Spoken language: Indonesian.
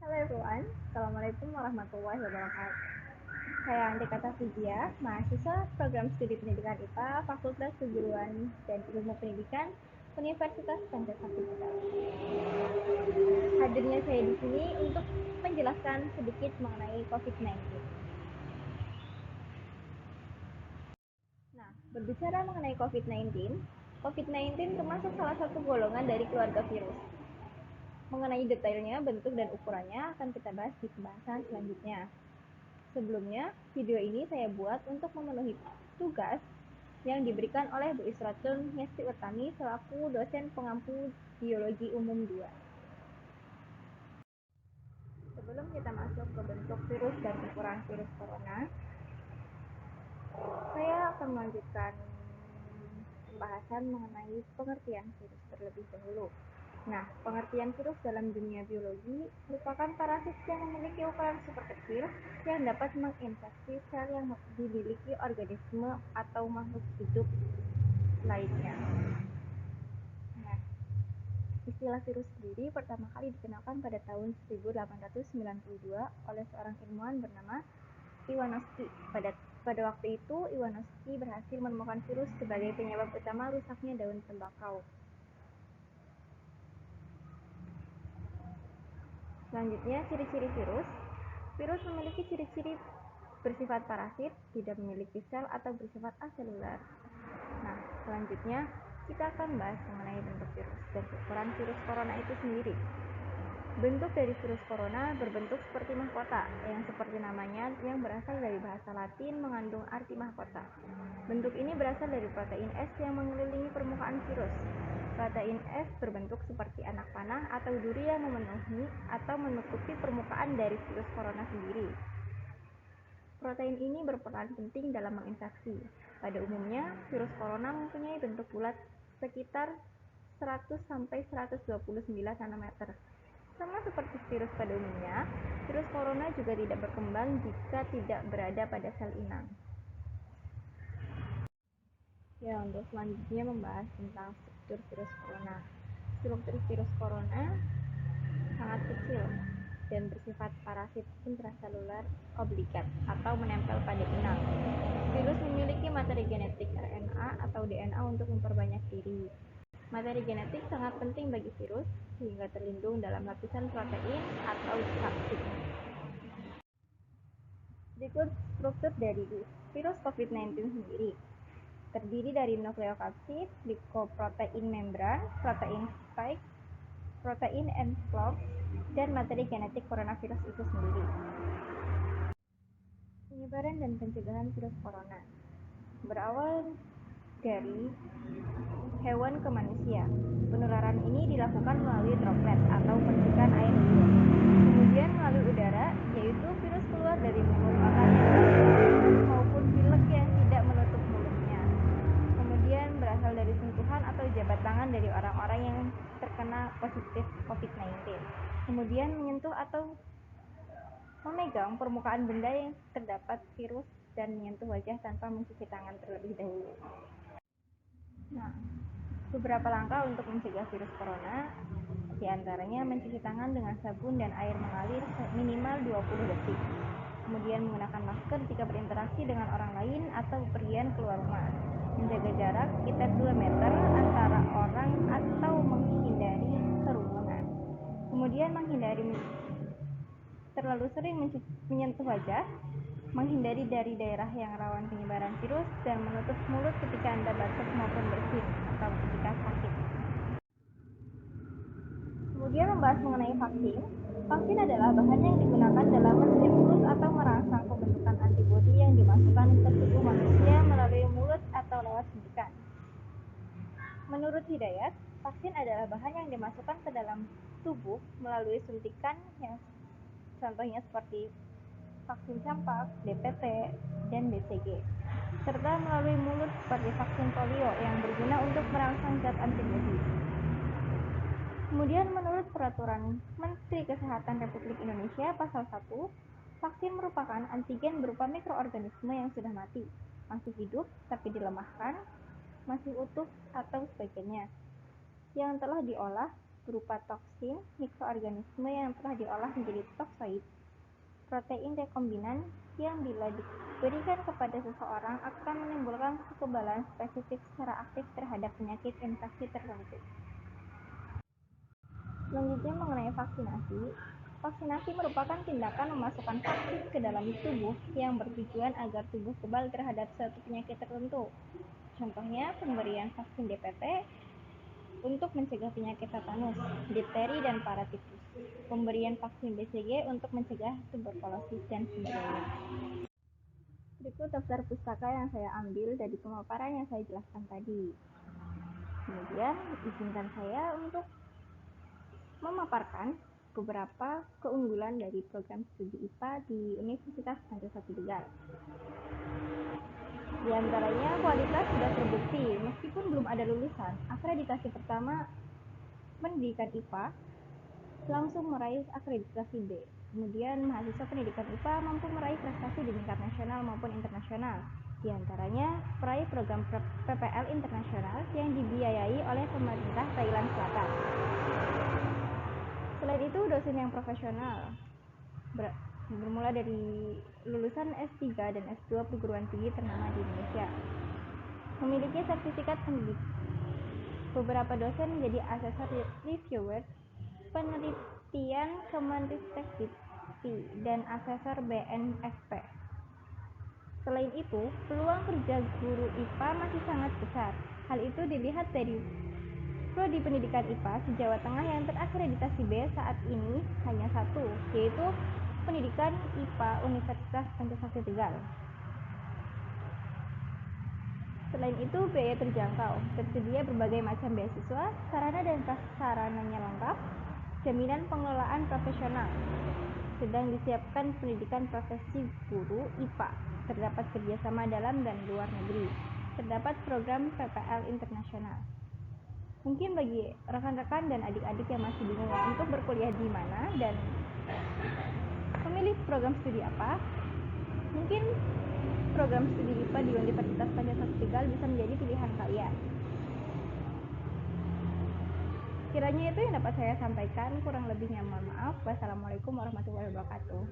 Halo everyone, Assalamualaikum warahmatullahi wabarakatuh. Saya Andika Tafizia, mahasiswa program studi pendidikan IPA, Fakultas Keguruan dan Ilmu Pendidikan, Universitas Pancasila. Hadirnya saya di sini untuk menjelaskan sedikit mengenai COVID-19. Nah, berbicara mengenai COVID-19, COVID-19 termasuk salah satu golongan dari keluarga virus. Mengenai detailnya, bentuk dan ukurannya akan kita bahas di pembahasan selanjutnya. Sebelumnya, video ini saya buat untuk memenuhi tugas yang diberikan oleh Bu Isratun Hesti Utami selaku dosen pengampu Biologi Umum 2. Sebelum kita masuk ke bentuk virus dan ukuran virus corona, saya akan melanjutkan pembahasan mengenai pengertian virus terlebih dahulu. Nah, pengertian virus dalam dunia biologi merupakan parasit yang memiliki ukuran super kecil yang dapat menginfeksi sel yang dimiliki organisme atau makhluk hidup lainnya. Nah, istilah virus sendiri pertama kali dikenalkan pada tahun 1892 oleh seorang ilmuwan bernama Iwanovski. Pada waktu itu, Iwanovski berhasil menemukan virus sebagai penyebab utama rusaknya daun tembakau. Selanjutnya, ciri-ciri virus. Virus memiliki ciri-ciri bersifat parasit, tidak memiliki sel atau bersifat aselular. Nah, selanjutnya kita akan bahas mengenai bentuk virus dan ukuran virus corona itu sendiri. Bentuk dari virus corona berbentuk seperti mahkota, yang seperti namanya yang berasal dari bahasa Latin mengandung arti mahkota. Bentuk ini berasal dari protein S yang mengelilingi permukaan virus. Protein S berbentuk seperti anak panah atau duri yang memenuhi atau menutupi permukaan dari virus corona sendiri. Protein ini berperan penting dalam menginfeksi. Pada umumnya, virus corona mempunyai bentuk bulat sekitar 100-129 nanometer. Sama seperti virus pada umumnya, virus corona juga tidak berkembang jika tidak berada pada sel inang. Ya, untuk selanjutnya membahas tentang struktur virus corona. Struktur virus corona sangat kecil dan bersifat parasit intraseluler obligat atau menempel pada inang. Virus memiliki materi genetik RNA atau DNA untuk memperbanyak diri. Materi genetik sangat penting bagi virus sehingga terlindung dalam lapisan protein atau vaksin. Berikut struktur dari virus COVID-19 sendiri. Terdiri dari nukleokapsid, glikoprotein membran, protein spike, protein envelope, dan materi genetik coronavirus itu sendiri. Penyebaran dan pencegahan virus corona berawal dari hewan ke manusia. Penularan ini dilakukan melalui droplet atau percikan air liur. Kemudian melalui udara, yaitu virus keluar dari mulut orang maupun pilek yang tidak menutup mulutnya. Kemudian berasal dari sentuhan atau jabat tangan dari orang-orang yang terkena positif COVID-19. Kemudian menyentuh atau memegang permukaan benda yang terdapat virus dan menyentuh wajah tanpa mencuci tangan terlebih dahulu. Nah, beberapa langkah untuk mencegah virus corona, diantaranya mencuci tangan dengan sabun dan air mengalir minimal 20 detik. Kemudian menggunakan masker jika berinteraksi dengan orang lain atau bepergian keluar rumah. Menjaga jarak sekitar 2 meter antara orang atau menghindari kerumunan. Kemudian menghindari terlalu sering menyentuh wajah, menghindari dari daerah yang rawan penyebaran virus, dan menutup mulut ketika Anda batuk maupun bersin atau ketika sakit. Kemudian membahas mengenai vaksin. Vaksin adalah bahan yang digunakan dalam menstimulus atau merangsang pembentukan antibodi yang dimasukkan ke tubuh manusia melalui mulut atau lewat suntikan. Menurut Hidayat, vaksin adalah bahan yang dimasukkan ke dalam tubuh melalui suntikan yang contohnya seperti vaksin campak, DPT, dan BCG, serta melalui mulut seperti vaksin polio yang berguna untuk merangsang zat antibodi. Kemudian menurut Peraturan Menteri Kesehatan Republik Indonesia Pasal 1, vaksin merupakan antigen berupa mikroorganisme yang sudah mati, masih hidup tapi dilemahkan, masih utuh atau sebagainya, yang telah diolah berupa toksin, mikroorganisme yang telah diolah menjadi toksoid, protein rekombinan yang bila diberikan kepada seseorang akan menimbulkan kekebalan spesifik secara aktif terhadap penyakit infeksi tertentu. Selanjutnya mengenai vaksinasi. Vaksinasi merupakan tindakan memasukkan vaksin ke dalam tubuh yang bertujuan agar tubuh kebal terhadap suatu penyakit tertentu. Contohnya pemberian vaksin DPT untuk mencegah penyakit tetanus, difteri, dan paratitis. Pemberian vaksin BCG untuk mencegah tuberkulosis dan sebagainya. Berikut daftar pustaka yang saya ambil dari pemaparan yang saya jelaskan tadi. Kemudian izinkan saya untuk memaparkan beberapa keunggulan dari program studi IPA di Universitas Pancasila Tegal. Di antaranya kualitas sudah terbukti, meskipun belum ada lulusan. Akreditasi pertama pendidikan IPA langsung meraih akreditasi B. Kemudian mahasiswa pendidikan IPA mampu meraih prestasi di tingkat nasional maupun internasional. Di antaranya meraih program PPL internasional yang dibiayai oleh pemerintah Thailand Selatan. Selain itu, dosen yang profesional bermula dari lulusan S3 dan S2 perguruan tinggi ternama di Indonesia. Memiliki sertifikat pendidik. Beberapa dosen menjadi asesor reviewer, penelitian Kemenristek Dikti, dan asesor BNSP. Selain itu, peluang kerja guru IPA masih sangat besar. Hal itu dilihat dari Prodi Pendidikan IPA se-Jawa Tengah yang terakreditasi B saat ini hanya satu, yaitu Pendidikan IPA Universitas Pancasila Tegal. Selain itu, biaya terjangkau, tersedia berbagai macam beasiswa, sarana dan prasarananya lengkap, jaminan pengelolaan profesional. Sedang disiapkan pendidikan profesi guru IPA, terdapat kerjasama dalam dan luar negeri, terdapat program PPL internasional. Mungkin bagi rekan-rekan dan adik-adik yang masih bingung untuk berkuliah di mana dan memilih program studi apa, mungkin program studi IPA di Universitas Pancasila Tegal bisa menjadi pilihan kalian. Kiranya itu yang dapat saya sampaikan, kurang lebihnya mohon maaf. Wassalamualaikum warahmatullahi wabarakatuh.